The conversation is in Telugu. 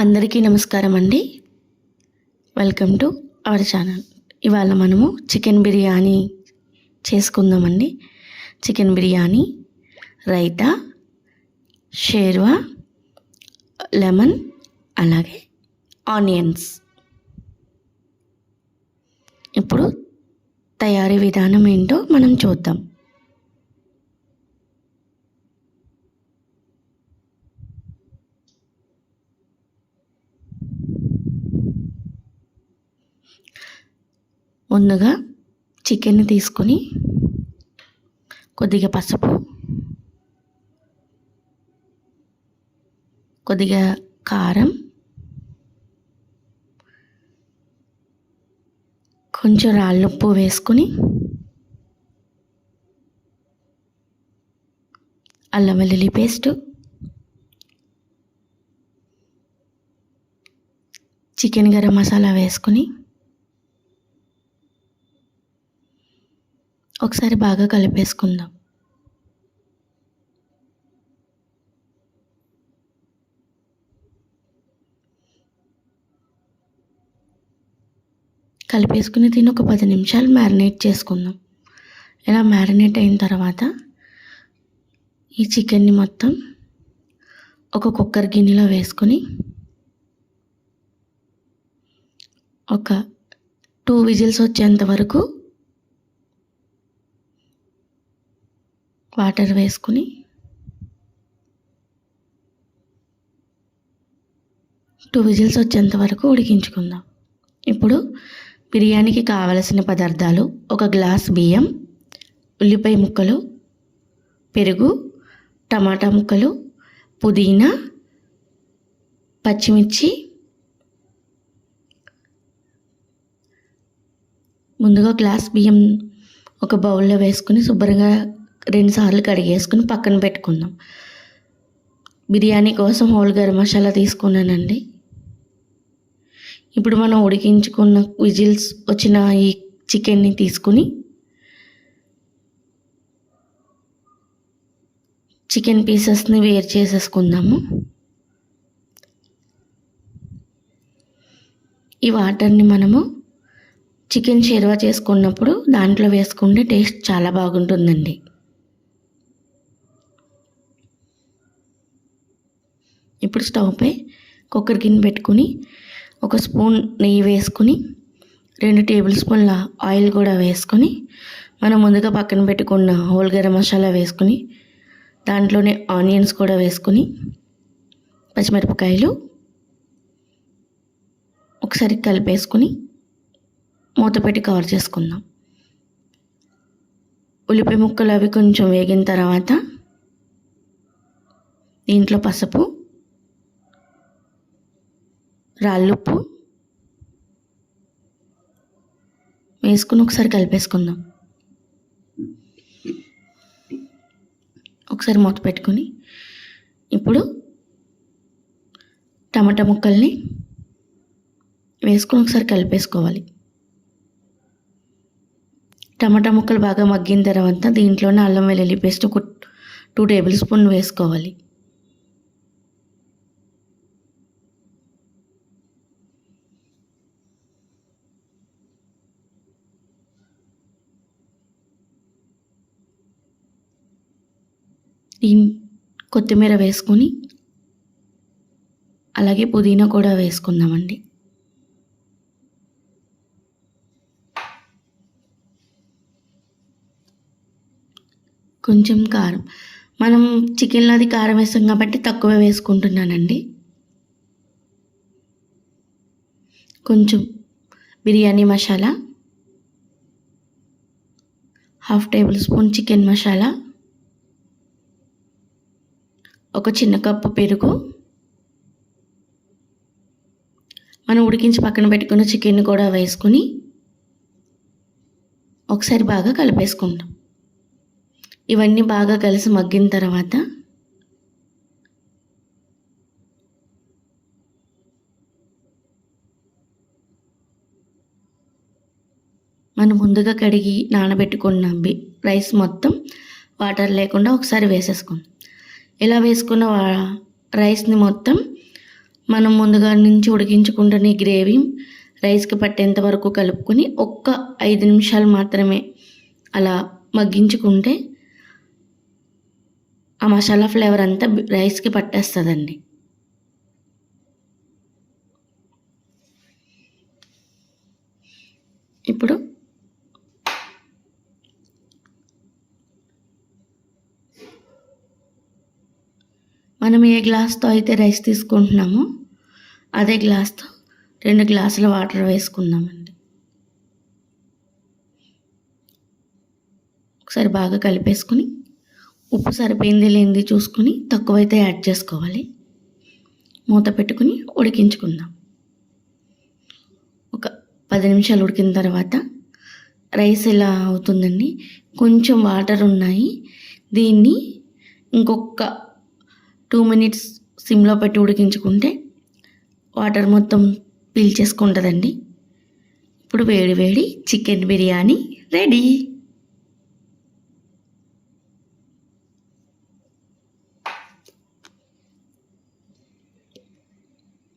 అందరికీ నమస్కారం అండి. Welcome to our channel. ఇవాళ మనము చికెన్ బిర్యానీ చేసుకుందామండి. చికెన్ బిర్యానీ, రైతా, షేర్వా, లెమన్, అలాగే ఆనియన్స్. ఇప్పుడు తయారీ విధానం ఏంటో మనం చూద్దాం. ముందుగా చికెన్ని తీసుకొని కొద్దిగా పసుపు, కొద్దిగా కారం, కొంచెం రాళ్ళుప్పు వేసుకొని అల్లం వెల్లుల్లి పేస్టు, చికెన్ గరం మసాలా వేసుకొని ఒకసారి బాగా కలిపేసుకుందాం. కలిపేసుకుని దీన్ని ఒక 10 నిమిషాలు మ్యారినేట్ చేసుకుందాం. ఇలా మ్యారినేట్ అయిన తర్వాత ఈ చికెన్ని మొత్తం ఒక కుక్కర్ గిన్నెలో వేసుకొని ఒక 2 విజిల్స్ వచ్చేంత వరకు వాటర్ వేసుకుని వచ్చేంత వరకు ఉడికించుకుందాం. ఇప్పుడు బిర్యానీకి కావలసిన పదార్థాలు: 1 గ్లాస్ బియ్యం, ఉల్లిపాయ ముక్కలు, పెరుగు, టమాటా ముక్కలు, పుదీనా, పచ్చిమిర్చి. ముందుగా గ్లాస్ బియ్యం ఒక బౌల్లో వేసుకుని శుభ్రంగా 2 సార్లు కడిగేసుకుని పక్కన పెట్టుకుందాం. బిర్యానీ కోసం హోల్ గరం మసాలా తీసుకున్నానండి. ఇప్పుడు మనం ఉడికించుకున్న విజిల్స్ వచ్చిన ఈ చికెన్ని తీసుకుని చికెన్ పీసెస్ని వేరు చేసేసుకుందాము. ఈ వాటర్ని మనము చికెన్ షేర్వా చేసుకున్నప్పుడు దాంట్లో వేసుకుంటే టేస్ట్ చాలా బాగుంటుందండి. ఇప్పుడు స్టవ్ పై కుక్కర్ గిన్నె పెట్టుకుని 1 స్పూన్ నెయ్యి వేసుకుని 2 టేబుల్ స్పూన్ల ఆయిల్ కూడా వేసుకొని మనం ముందుగా పక్కన పెట్టుకున్న హోల్ గరం మసాలా వేసుకుని దాంట్లోనే ఆనియన్స్ కూడా వేసుకుని పచ్చిమిరపకాయలు ఒకసారి కలిపేసుకుని మూత పెట్టి కవర్ చేసుకుందాం. ఉల్లిపాయ ముక్కలు అవి కొంచెం వేగిన తర్వాత దీంట్లో పసుపు, రాళ్ళుప్పు వేసుకుని ఒకసారి కలిపేసుకుందాం. ఒకసారి మూత పెట్టుకుని ఇప్పుడు టమాటా ముక్కల్ని వేసుకుని ఒకసారి కలిపేసుకోవాలి. టమాటా ముక్కలు బాగా మగ్గిన తర్వాత దీంట్లోనే అల్లం వెల్లుల్లి పేస్ట్ ఒక 2 టేబుల్ స్పూన్ వేసుకోవాలి. కొత్తిమీర వేసుకొని అలాగే పుదీనా కూడా వేసుకుందామండి. కొంచెం కారం, మనం చికెన్లో అది కారం వేస్తాం కాబట్టి తక్కువ వేసుకుంటున్నానండి. కొంచెం biryani masala, 1/2 table spoon chicken masala, ఒక చిన్న కప్పు పెరుగు, మనం ఉడికించి పక్కన పెట్టుకున్న చికెన్ కూడా వేసుకుని ఒకసారి బాగా కలిపేసుకుంటాం. ఇవన్నీ బాగా కలిసి మగ్గిన తర్వాత మనం ముందుగా కడిగి నానబెట్టుకున్న రైస్ మొత్తం వాటర్ లేకుండా ఒకసారి వేసేసుకుందాం. ఇలా వేసుకున్న రైస్ని మొత్తం మనం ముందుగా నుంచి ఉడికించుకుంటున్న ఈ గ్రేవీ రైస్కి పట్టేంత వరకు కలుపుకొని ఒక్క 5 నిమిషాలు మాత్రమే అలా మగ్గించుకుంటే ఆ మసాలా ఫ్లేవర్ అంతా రైస్కి పట్టేస్తుందండి. ఇప్పుడు మనం ఏ గ్లాస్తో అయితే రైస్ తీసుకుంటున్నామో అదే గ్లాస్తో 2 గ్లాసుల వాటర్ వేసుకుందామండి. ఒకసారి బాగా కలిపేసుకుని ఉప్పు సరిపోయింది లేనిది చూసుకుని తక్కువైతే యాడ్ చేసుకోవాలి. మూత పెట్టుకుని ఉడికించుకుందాం. ఒక 10 నిమిషాలు ఉడికిన తర్వాత రైస్ ఇలా అవుతుందండి. కొంచెం వాటర్ ఉన్నాయి. దీన్ని ఇంకొక 2 మినిట్స్ సిమ్లో పెట్టి ఉడికించుకుంటే వాటర్ మొత్తం పీల్చేసుకుంటుందండి. ఇప్పుడు వేడి వేడి చికెన్ బిర్యానీ రెడీ.